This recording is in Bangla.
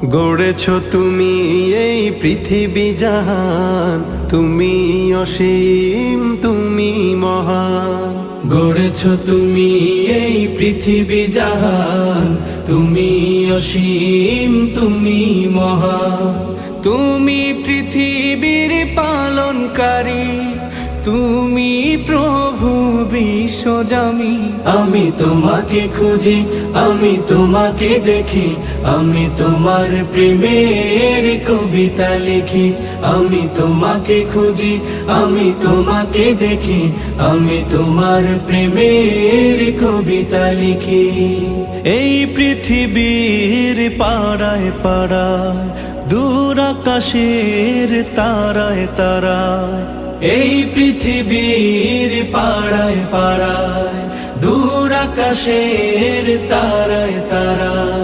গড়েছ তুমি এই পৃথিবী জাহান, তুমি অসীম তুমি মহান। গড়েছ তুমি এই পৃথিবী জাহান, তুমি অসীম তুমি মহান। তুমি পৃথিবীর পালনকারী, তুমি প্রভু বিশ্বজামি। আমি তোমাকে খুঁজি, আমি তোমাকে দেখি, আমি তোমার প্রেমের কবিতা লিখি। আমি তোমাকে খুঁজি, আমি তোমাকে দেখি, আমি তোমার প্রেমের কবিতা লিখি। এই পৃথিবীর পাড়ায় পাড়ায়, দূর আকাশের তারায় তারায়। এই পৃথিবীর পাড়ায় পাড়ায়, দূর আকাশের তারায় তারায়।